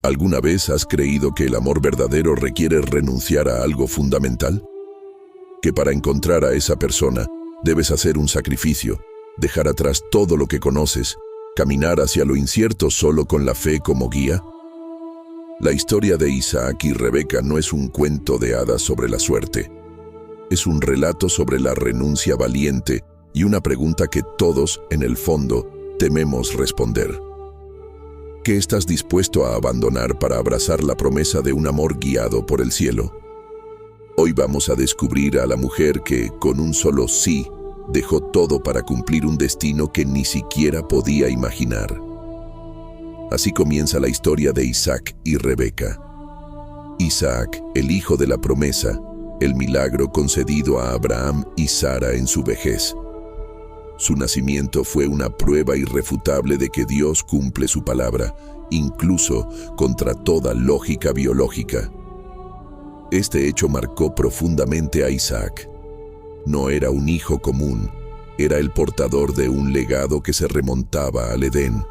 ¿Alguna vez has creído que el amor verdadero requiere renunciar a algo fundamental? Que para encontrar a esa persona debes hacer un sacrificio, dejar atrás todo lo que conoces, caminar hacia lo incierto solo con la fe como guía. La historia de Isaac y Rebeca no es un cuento de hadas sobre la suerte. Es un relato sobre la renuncia valiente y una pregunta que todos, en el fondo, tememos responder. ¿Qué estás dispuesto a abandonar para abrazar la promesa de un amor guiado por el cielo? Hoy vamos a descubrir a la mujer que, con un solo sí, dejó todo para cumplir un destino que ni siquiera podía imaginar. Así comienza la historia de Isaac y Rebeca. Isaac, el hijo de la promesa, el milagro concedido a Abraham y Sara en su vejez. Su nacimiento fue una prueba irrefutable de que Dios cumple su palabra, incluso contra toda lógica biológica. Este hecho marcó profundamente a Isaac. No era un hijo común, era el portador de un legado que se remontaba al Edén.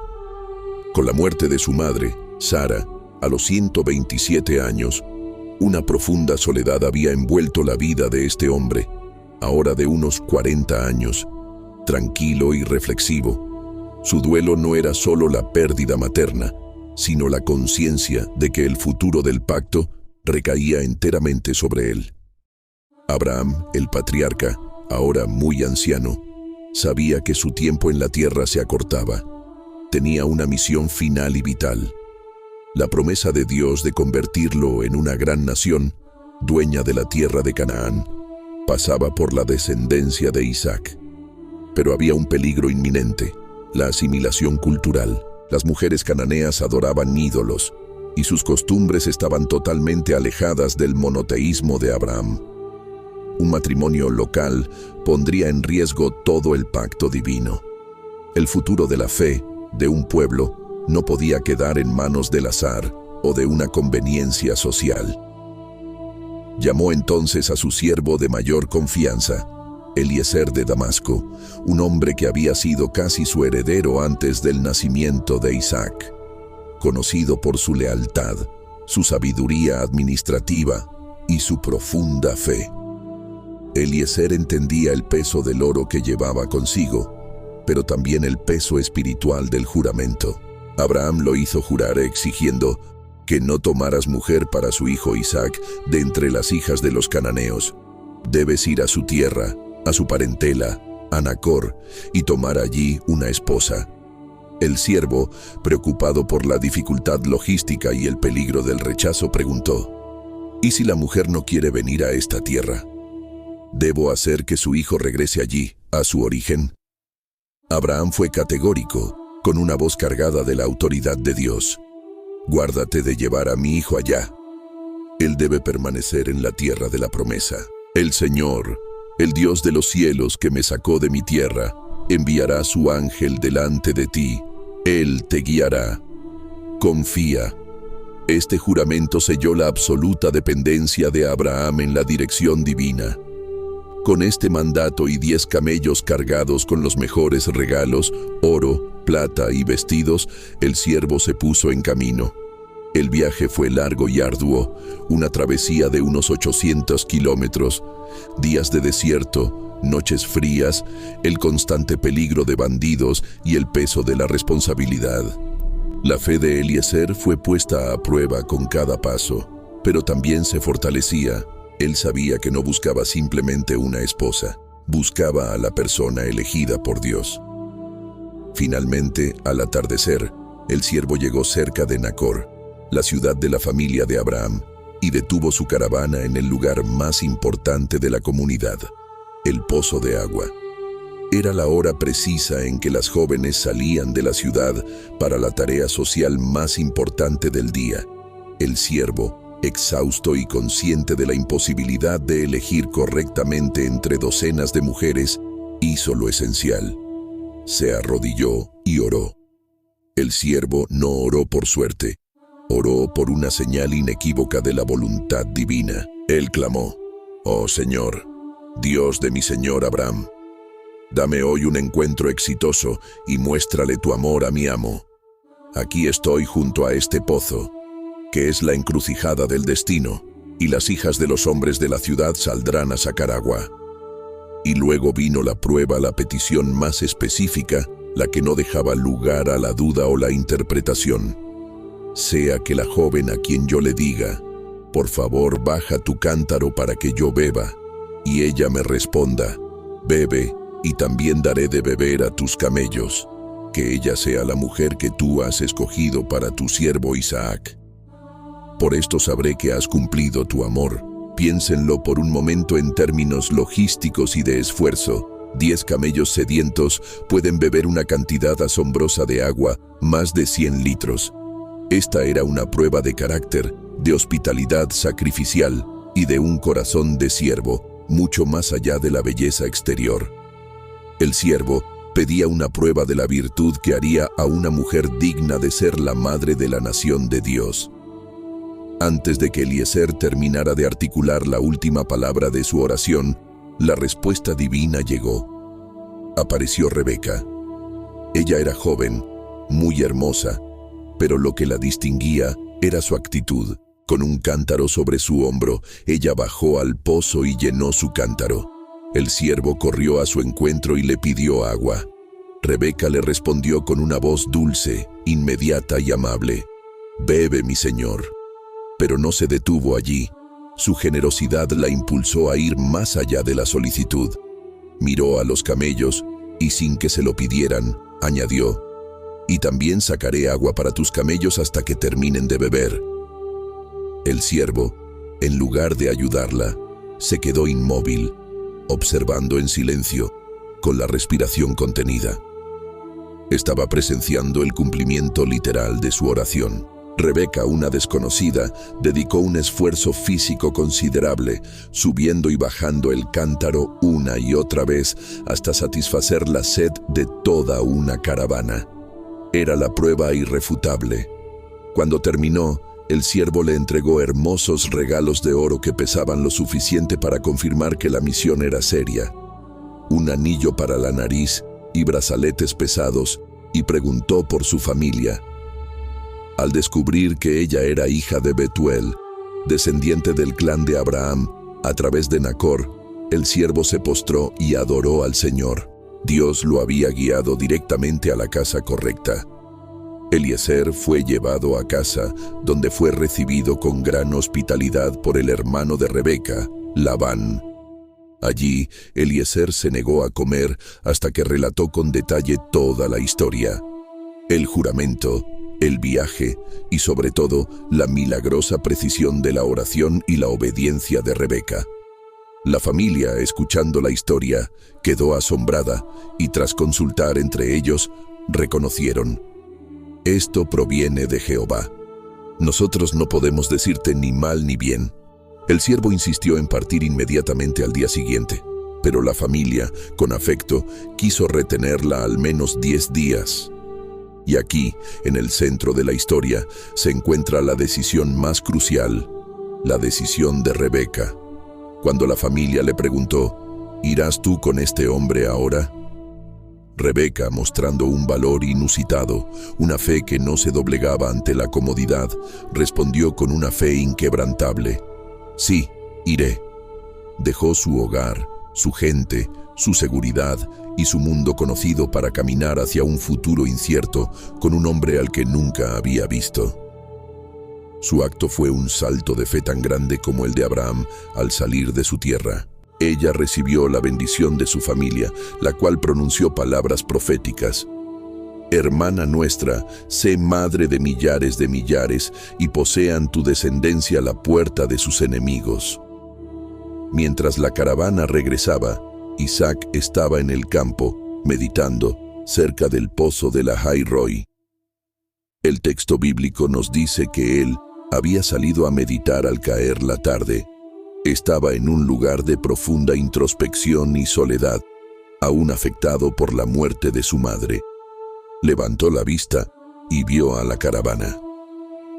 Con la muerte de su madre, Sara, a los 127 años, una profunda soledad había envuelto la vida de este hombre, ahora de unos 40 años, tranquilo y reflexivo. Su duelo no era solo la pérdida materna, sino la conciencia de que el futuro del pacto recaía enteramente sobre él. Abraham, el patriarca, ahora muy anciano, sabía que su tiempo en la tierra se acortaba. Tenía una misión final y vital. La promesa de Dios de convertirlo en una gran nación, dueña de la tierra de Canaán, pasaba por la descendencia de Isaac. Pero había un peligro inminente, la asimilación cultural. Las mujeres cananeas adoraban ídolos, y sus costumbres estaban totalmente alejadas del monoteísmo de Abraham. Un matrimonio local pondría en riesgo todo el pacto divino. El futuro de la fe de un pueblo no podía quedar en manos del azar o de una conveniencia social. Llamó entonces a su siervo de mayor confianza, Eliezer de Damasco, un hombre que había sido casi su heredero antes del nacimiento de Isaac, conocido por su lealtad, su sabiduría administrativa y su profunda fe. Eliezer entendía el peso del oro que llevaba consigo, pero también el peso espiritual del juramento. Abraham lo hizo jurar exigiendo que no tomaras mujer para su hijo Isaac de entre las hijas de los cananeos. Debes ir a su tierra, a su parentela, a Nacor, y tomar allí una esposa. El siervo, preocupado por la dificultad logística y el peligro del rechazo, preguntó: ¿y si la mujer no quiere venir a esta tierra? ¿Debo hacer que su hijo regrese allí, a su origen? Abraham fue categórico, con una voz cargada de la autoridad de Dios. Guárdate de llevar a mi hijo allá. Él debe permanecer en la tierra de la promesa. El Señor, el Dios de los cielos que me sacó de mi tierra, enviará su ángel delante de ti. Él te guiará. Confía. Este juramento selló la absoluta dependencia de Abraham en la dirección divina. Con este mandato y 10 camellos cargados con los mejores regalos, oro, plata y vestidos, el siervo se puso en camino. El viaje fue largo y arduo, una travesía de unos 800 kilómetros, días de desierto, noches frías, el constante peligro de bandidos y el peso de la responsabilidad. La fe de Eliezer fue puesta a prueba con cada paso, pero también se fortalecía. Él sabía que no buscaba simplemente una esposa, buscaba a la persona elegida por Dios. Finalmente, al atardecer, el siervo llegó cerca de Nacor, la ciudad de la familia de Abraham, y detuvo su caravana en el lugar más importante de la comunidad, el pozo de agua. Era la hora precisa en que las jóvenes salían de la ciudad para la tarea social más importante del día. El siervo, exhausto y consciente de la imposibilidad de elegir correctamente entre docenas de mujeres, hizo lo esencial. Se arrodilló y oró. El siervo no oró por suerte, oró por una señal inequívoca de la voluntad divina. Él clamó: «Oh Señor, Dios de mi señor Abraham, dame hoy un encuentro exitoso y muéstrale tu amor a mi amo. Aquí estoy junto a este pozo. que es la encrucijada del destino, y las hijas de los hombres de la ciudad saldrán a sacar agua. Y luego vino la prueba, la petición más específica, la que no dejaba lugar a la duda o la interpretación. Sea que la joven a quien yo le diga, por favor baja tu cántaro para que yo beba, y ella me responda, bebe, y también daré de beber a tus camellos, que ella sea la mujer que tú has escogido para tu siervo Isaac. Por esto sabré que has cumplido tu amor. Piénsenlo por un momento en términos logísticos y de esfuerzo. 10 camellos sedientos pueden beber una cantidad asombrosa de agua, más de 100 litros. Esta era una prueba de carácter, de hospitalidad sacrificial y de un corazón de siervo, mucho más allá de la belleza exterior. El siervo pedía una prueba de la virtud que haría a una mujer digna de ser la madre de la nación de Dios. Antes de que Eliezer terminara de articular la última palabra de su oración, la respuesta divina llegó. Apareció Rebeca. Ella era joven, muy hermosa, pero lo que la distinguía era su actitud. Con un cántaro sobre su hombro, ella bajó al pozo y llenó su cántaro. El siervo corrió a su encuentro y le pidió agua. Rebeca le respondió con una voz dulce, inmediata y amable. «Bebe, mi señor». Pero no se detuvo allí. Su generosidad la impulsó a ir más allá de la solicitud. Miró a los camellos y sin que se lo pidieran, añadió, «Y también sacaré agua para tus camellos hasta que terminen de beber». El siervo, en lugar de ayudarla, se quedó inmóvil, observando en silencio, con la respiración contenida. Estaba presenciando el cumplimiento literal de su oración. Rebeca, una desconocida, dedicó un esfuerzo físico considerable, subiendo y bajando el cántaro una y otra vez hasta satisfacer la sed de toda una caravana. Era la prueba irrefutable. Cuando terminó, el siervo le entregó hermosos regalos de oro que pesaban lo suficiente para confirmar que la misión era seria. Un anillo para la nariz y brazaletes pesados, y preguntó por su familia. Al descubrir que ella era hija de Betuel, descendiente del clan de Abraham, a través de Nacor, el siervo se postró y adoró al Señor. Dios lo había guiado directamente a la casa correcta. Eliezer fue llevado a casa, donde fue recibido con gran hospitalidad por el hermano de Rebeca, Labán. Allí, Eliezer se negó a comer hasta que relató con detalle toda la historia. El juramento, el viaje y sobre todo la milagrosa precisión de la oración y la obediencia de Rebeca. La familia, escuchando la historia, quedó asombrada y tras consultar entre ellos, reconocieron: «Esto proviene de Jehová. Nosotros no podemos decirte ni mal ni bien». El siervo insistió en partir inmediatamente al día siguiente, pero la familia, con afecto, quiso retenerla al menos 10 días. Y aquí, en el centro de la historia, se encuentra la decisión más crucial, la decisión de Rebeca. Cuando la familia le preguntó, «¿Irás tú con este hombre ahora?», Rebeca, mostrando un valor inusitado, una fe que no se doblegaba ante la comodidad, respondió con una fe inquebrantable: «Sí, iré». Dejó su hogar, su gente, su seguridad y su mundo conocido para caminar hacia un futuro incierto con un hombre al que nunca había visto. Su acto fue un salto de fe tan grande como el de Abraham al salir de su tierra. Ella recibió la bendición de su familia, la cual pronunció palabras proféticas: «Hermana nuestra, sé madre de millares y posean tu descendencia la puerta de sus enemigos». Mientras la caravana regresaba, Isaac estaba en el campo, meditando, cerca del pozo de la Jai-Roi. El texto bíblico nos dice que él había salido a meditar al caer la tarde. Estaba en un lugar de profunda introspección y soledad, aún afectado por la muerte de su madre. Levantó la vista y vio a la caravana.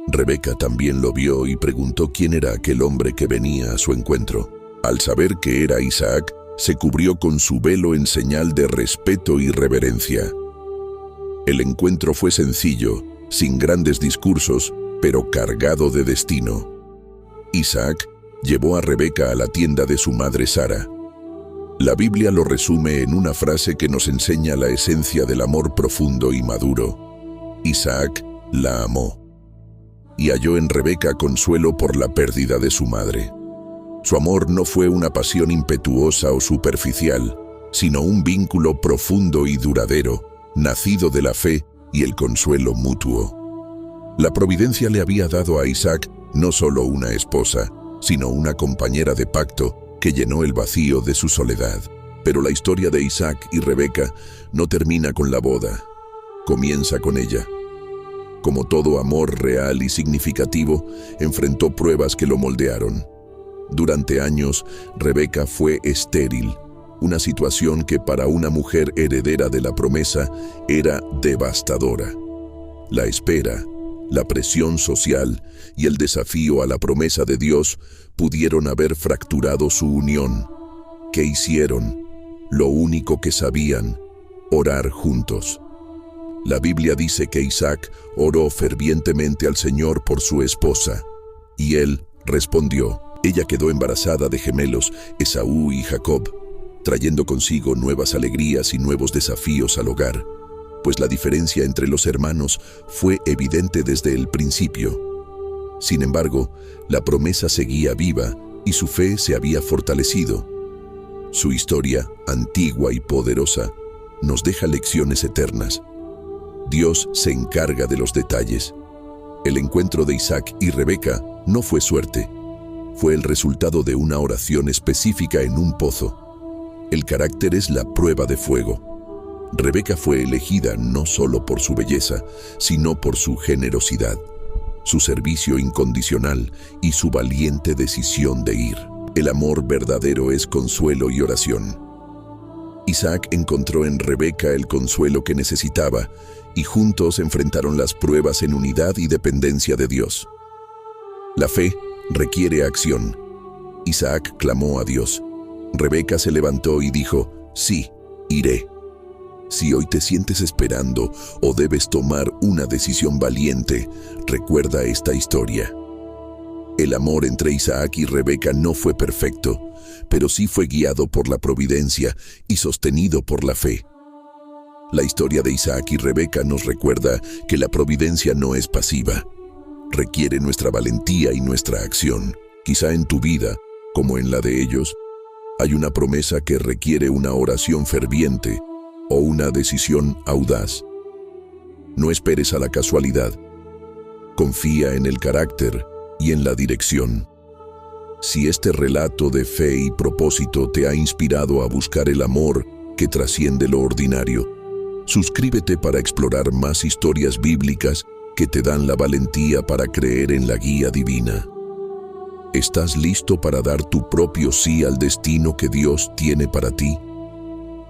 Rebeca también lo vio y preguntó quién era aquel hombre que venía a su encuentro. Al saber que era Isaac, se cubrió con su velo en señal de respeto y reverencia. El encuentro fue sencillo, sin grandes discursos, pero cargado de destino. Isaac llevó a Rebeca a la tienda de su madre Sara. La Biblia lo resume en una frase que nos enseña la esencia del amor profundo y maduro. Isaac la amó y halló en Rebeca consuelo por la pérdida de su madre. Su amor no fue una pasión impetuosa o superficial, sino un vínculo profundo y duradero, nacido de la fe y el consuelo mutuo. La providencia le había dado a Isaac no solo una esposa, sino una compañera de pacto que llenó el vacío de su soledad. Pero la historia de Isaac y Rebeca no termina con la boda, comienza con ella. Como todo amor real y significativo, enfrentó pruebas que lo moldearon. Durante años, Rebeca fue estéril, una situación que para una mujer heredera de la promesa era devastadora. La espera, la presión social y el desafío a la promesa de Dios pudieron haber fracturado su unión. ¿Qué hicieron? Lo único que sabían: orar juntos. La Biblia dice que Isaac oró fervientemente al Señor por su esposa, y él respondió. Ella quedó embarazada de gemelos, Esaú y Jacob, trayendo consigo nuevas alegrías y nuevos desafíos al hogar, pues la diferencia entre los hermanos fue evidente desde el principio. Sin embargo, la promesa seguía viva y su fe se había fortalecido. Su historia, antigua y poderosa, nos deja lecciones eternas. Dios se encarga de los detalles. El encuentro de Isaac y Rebeca no fue suerte. Fue el resultado de una oración específica en un pozo. El carácter es la prueba de fuego. Rebeca fue elegida no solo por su belleza, sino por su generosidad, su servicio incondicional y su valiente decisión de ir. El amor verdadero es consuelo y oración. Isaac encontró en Rebeca el consuelo que necesitaba y juntos enfrentaron las pruebas en unidad y dependencia de Dios. La fe requiere acción. Isaac clamó a Dios. Rebeca se levantó y dijo: sí, iré. Si hoy te sientes esperando o debes tomar una decisión valiente, recuerda esta historia. El amor entre Isaac y Rebeca no fue perfecto, pero sí fue guiado por la providencia y sostenido por la fe. La historia de Isaac y Rebeca nos recuerda que la providencia no es pasiva. Requiere nuestra valentía y nuestra acción. Quizá en tu vida, como en la de ellos, hay una promesa que requiere una oración ferviente o una decisión audaz. No esperes a la casualidad. Confía en el carácter y en la dirección. Si este relato de fe y propósito te ha inspirado a buscar el amor que trasciende lo ordinario, suscríbete para explorar más historias bíblicas que te dan la valentía para creer en la guía divina. ¿Estás listo para dar tu propio sí al destino que Dios tiene para ti?